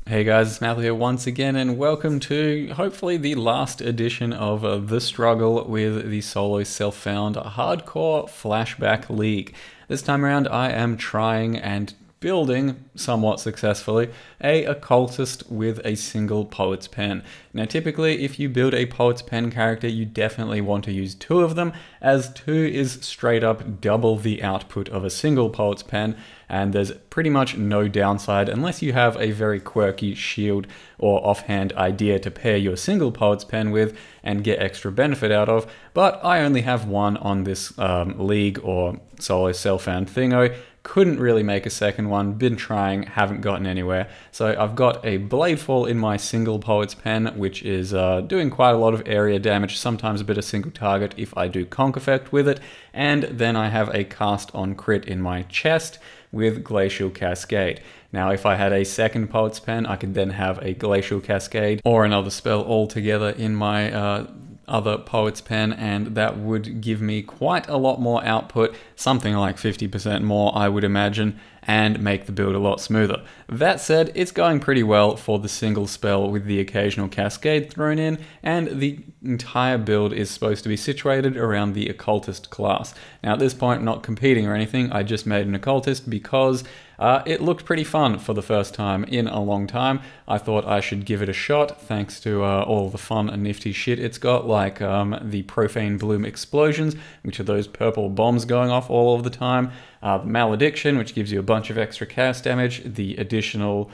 Hey guys, it's Matthew here once again, and welcome to hopefully the last edition of The Struggle with the solo self-found hardcore flashback league. This time around I am trying and building, somewhat successfully, a occultist with a single poet's pen. Now typically if you build a poet's pen character you definitely want to use two of them, as two is straight up double the output of a single poet's pen, and there's pretty much no downside unless you have a very quirky shield or offhand idea to pair your single poet's pen with and get extra benefit out of. But I only have one on this league or solo self-found thingo. Couldn't really make a second one, been trying, haven't gotten anywhere. So I've got a Bladefall in my single poet's pen, which is doing quite a lot of area damage, sometimes a bit of single target if I do conk effect with it. And then I have a cast on crit in my chest with Glacial Cascade. Now if I had a second poet's pen, I could then have a Glacial Cascade or another spell altogether in my other poet's pen, and that would give me quite a lot more output, something like 50% more I would imagine, and make the build a lot smoother. That said, it's going pretty well for the single spell with the occasional cascade thrown in, and the entire build is supposed to be situated around the Occultist class. Now at this point, not competing or anything, I just made an Occultist because it looked pretty fun for the first time in a long time. I thought I should give it a shot thanks to all the fun and nifty shit it's got, like the Profane Bloom explosions, which are those purple bombs going off all of the time, the Malediction, which gives you a bunch of extra chaos damage, the additional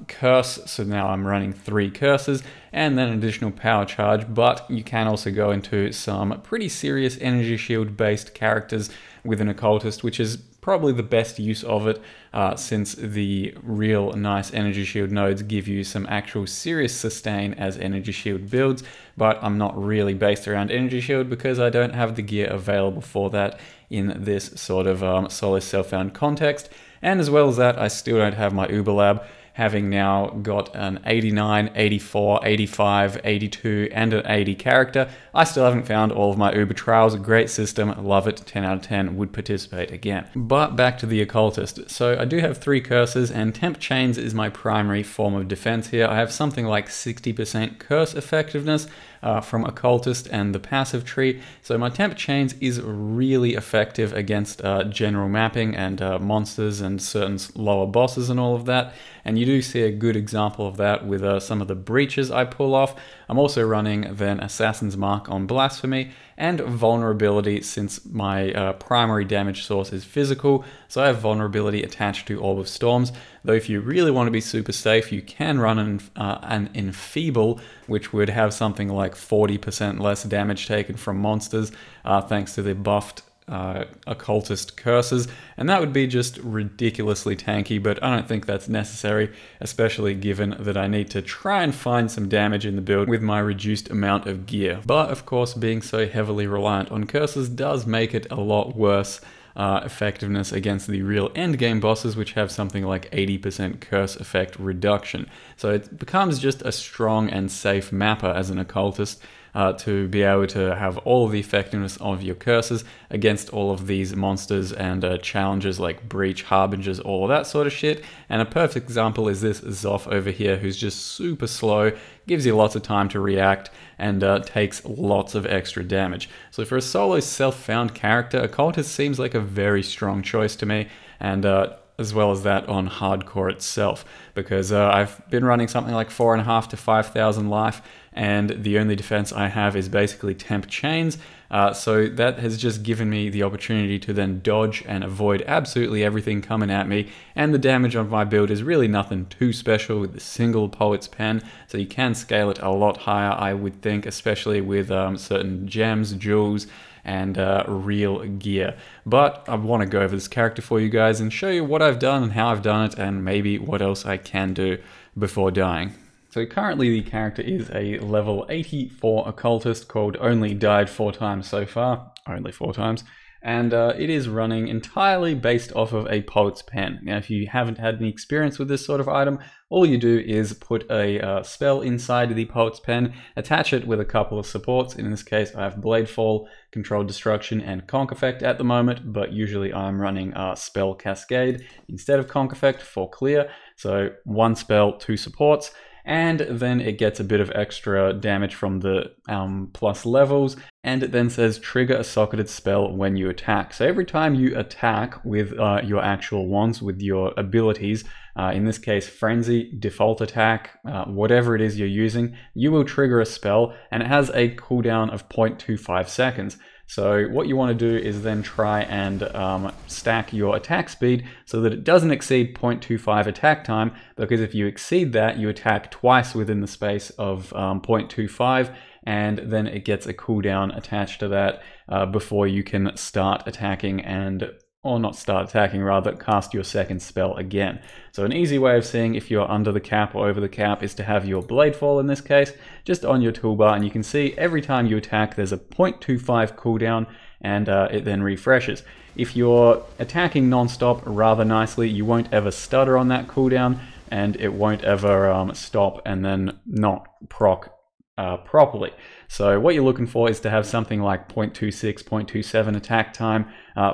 curse, so now I'm running 3 curses, and then an additional power charge. But you can also go into some pretty serious energy shield based characters with an occultist, which is probably the best use of it, since the real nice energy shield nodes give you some actual serious sustain as energy shield builds. But I'm not really based around energy shield because I don't have the gear available for that in this sort of solo self-found context. And as well as that, I still don't have my Uber Lab, having now got an 89, 84, 85, 82, and an 80 character. I still haven't found all of my Uber trials. Great system, love it, 10 out of 10, would participate again. But back to the Occultist. So I do have 3 curses, and Temp Chains is my primary form of defense here. I have something like 60% curse effectiveness from Occultist and the passive tree. So my Temp Chains is really effective against general mapping and monsters and certain lower bosses and all of that. And you do see a good example of that with some of the breaches I pull off. I'm also running then Assassin's Mark on Blasphemy and Vulnerability, since my primary damage source is physical, so I have Vulnerability attached to Orb of Storms. Though if you really want to be super safe, you can run an Enfeeble, which would have something like 40% less damage taken from monsters, thanks to the buffed occultist curses, and that would be just ridiculously tanky, but I don't think that's necessary, especially given that I need to try and find some damage in the build with my reduced amount of gear. But of course, being so heavily reliant on curses does make it a lot worse effectiveness against the real endgame bosses, which have something like 80% curse effect reduction. So it becomes just a strong and safe mapper as an occultist, to be able to have all of the effectiveness of your curses against all of these monsters and challenges like Breach, Harbingers, all of that sort of shit. And a perfect example is this Zoth over here, who's just super slow, gives you lots of time to react, and takes lots of extra damage. So for a solo self-found character, Occultist seems like a very strong choice to me, and as well as that on hardcore itself, because I've been running something like 4.5 to 5,000 life, and the only defense I have is basically Temp Chains, so that has just given me the opportunity to then dodge and avoid absolutely everything coming at me, and the damage on my build is really nothing too special with the single poet's pen, so you can scale it a lot higher, I would think, especially with certain gems, jewels, and real gear. But I want to go over this character for you guys and show you what I've done and how I've done it, and maybe what else I can do before dying. So currently the character is a level 84 occultist called Only Died 4 times so far, only 4 times, and it is running entirely based off of a poet's pen. Now, if you haven't had any experience with this sort of item, all you do is put a spell inside the poet's pen, attach it with a couple of supports. In this case, I have Bladefall, Controlled Destruction, and Conk Effect at the moment, but usually I'm running Spell Cascade instead of Conk Effect for clear. So one spell, two supports, and then it gets a bit of extra damage from the plus levels, and it then says trigger a socketed spell when you attack. So every time you attack with your actual wands, with your abilities, in this case Frenzy, Default Attack, whatever it is you're using, you will trigger a spell, and it has a cooldown of 0.25 seconds. So what you want to do is then try and stack your attack speed so that it doesn't exceed 0.25 attack time, because if you exceed that, you attack twice within the space of 0.25, and then it gets a cooldown attached to that before you can start attacking or not start attacking, rather cast your second spell again. So an easy way of seeing if you're under the cap or over the cap is to have your Bladefall, in this case, just on your toolbar, and you can see every time you attack there's a 0.25 cooldown, and it then refreshes. If you're attacking non-stop rather nicely, you won't ever stutter on that cooldown, and it won't ever stop and then not proc properly. So what you're looking for is to have something like 0.26, 0.27 attack time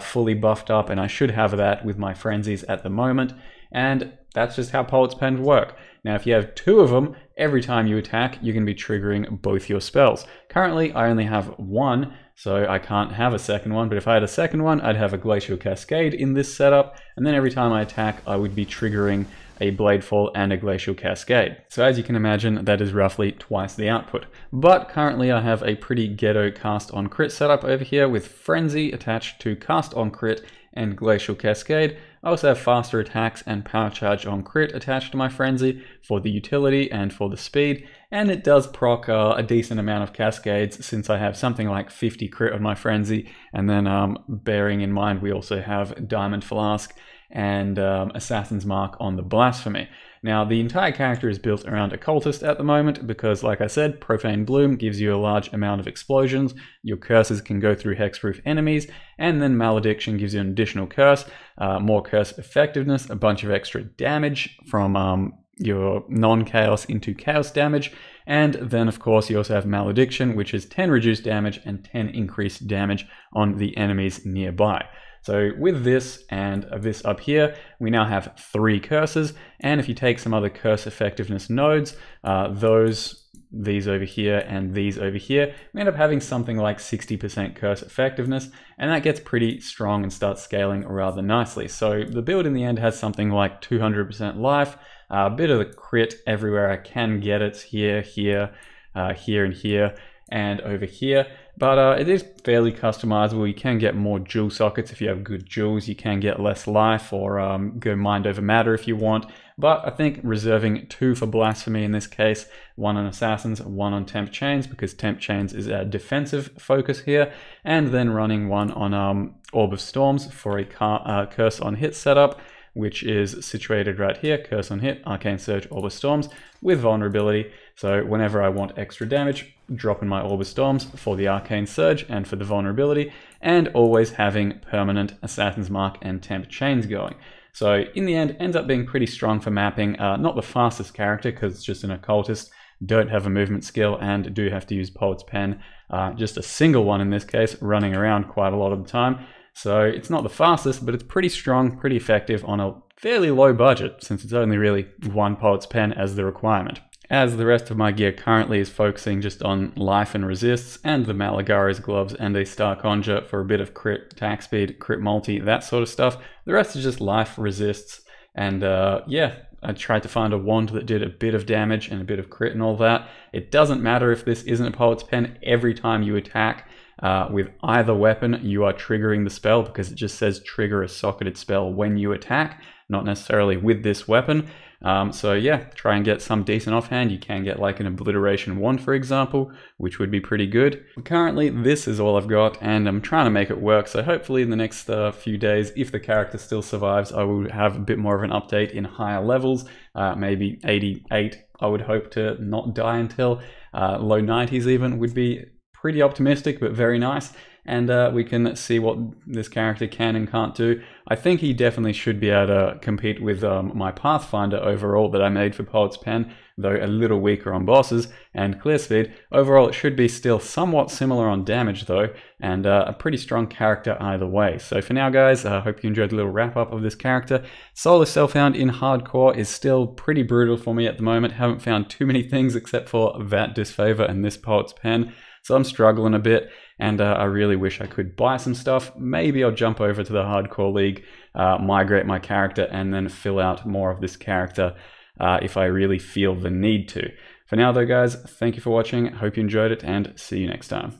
fully buffed up, and I should have that with my frenzies at the moment, and that's just how Poet's Pen work. Now if you have two of them, every time you attack you're going to be triggering both your spells. Currently I only have one, so I can't have a second one, but if I had a second one I'd have a Glacial Cascade in this setup, and then every time I attack I would be triggering a Bladefall and a Glacial Cascade. So as you can imagine, that is roughly twice the output. But currently I have a pretty ghetto cast on crit setup over here with Frenzy attached to cast on crit and Glacial Cascade. I also have faster attacks and power charge on crit attached to my Frenzy for the utility and for the speed, and it does proc a decent amount of cascades since I have something like 50 crit on my Frenzy, and then bearing in mind we also have Diamond Flask and Assassin's Mark on the Blasphemy. Now the entire character is built around Occultist at the moment because, like I said, Profane Bloom gives you a large amount of explosions, your curses can go through hexproof enemies, and then Malediction gives you an additional curse, more curse effectiveness, a bunch of extra damage from your non-chaos into chaos damage, and then of course you also have Malediction, which is 10 reduced damage and 10 increased damage on the enemies nearby. So with this and this up here, we now have 3 curses, and if you take some other curse effectiveness nodes, these over here and these over here, we end up having something like 60% curse effectiveness, and that gets pretty strong and starts scaling rather nicely. So the build in the end has something like 200% life, a bit of the crit everywhere I can get it, here, here, here and here, and over here. But it is fairly customizable. You can get more jewel sockets if you have good jewels. You can get less life or go mind over matter if you want. But I think reserving 2 for Blasphemy in this case, 1 on Assassins, 1 on Temp Chains, because Temp Chains is a defensive focus here, and then running 1 on Orb of Storms for a Curse on Hit setup, which is situated right here, Curse on Hit, Arcane Surge, Orb of Storms, with Vulnerability. So whenever I want extra damage, drop in my Orb of Storms for the Arcane Surge and for the Vulnerability, and always having permanent Assassin's Mark and Temp Chains going. So in the end, ends up being pretty strong for mapping. Not the fastest character, because it's just an Occultist, don't have a movement skill, and do have to use Poet's Pen, just a single one in this case, running around quite a lot of the time. So it's not the fastest, but it's pretty strong, pretty effective on a fairly low budget, since it's only really 1 Poet's Pen as the requirement. As the rest of my gear currently is focusing just on life and resists, and the Malagari's gloves and a Star Conjure for a bit of crit, attack speed, crit multi, that sort of stuff. The rest is just life, resists, and yeah, I tried to find a wand that did a bit of damage and a bit of crit and all that. It doesn't matter if this isn't a Poet's Pen, every time you attack with either weapon, you are triggering the spell, because it just says trigger a socketed spell when you attack, not necessarily with this weapon. So yeah, try and get some decent offhand. You can get like an Obliteration wand, for example, which would be pretty good. Currently, this is all I've got, and I'm trying to make it work. So hopefully in the next few days, if the character still survives, I will have a bit more of an update in higher levels, maybe 88. I would hope to not die until low 90s even would be pretty optimistic, but very nice. and we can see what this character can and can't do. I think he definitely should be able to compete with my Pathfinder overall that I made for Poet's Pen, though a little weaker on bosses and clear speed. Overall, it should be still somewhat similar on damage though, and a pretty strong character either way. So for now guys, I hope you enjoyed the little wrap up of this character. Solo Self-Found in hardcore is still pretty brutal for me at the moment. Haven't found too many things except for that Disfavor and this Poet's Pen, so I'm struggling a bit, and I really wish I could buy some stuff. Maybe I'll jump over to the Hardcore League, migrate my character, and then fill out more of this character if I really feel the need to. For now though guys, thank you for watching, hope you enjoyed it, and see you next time.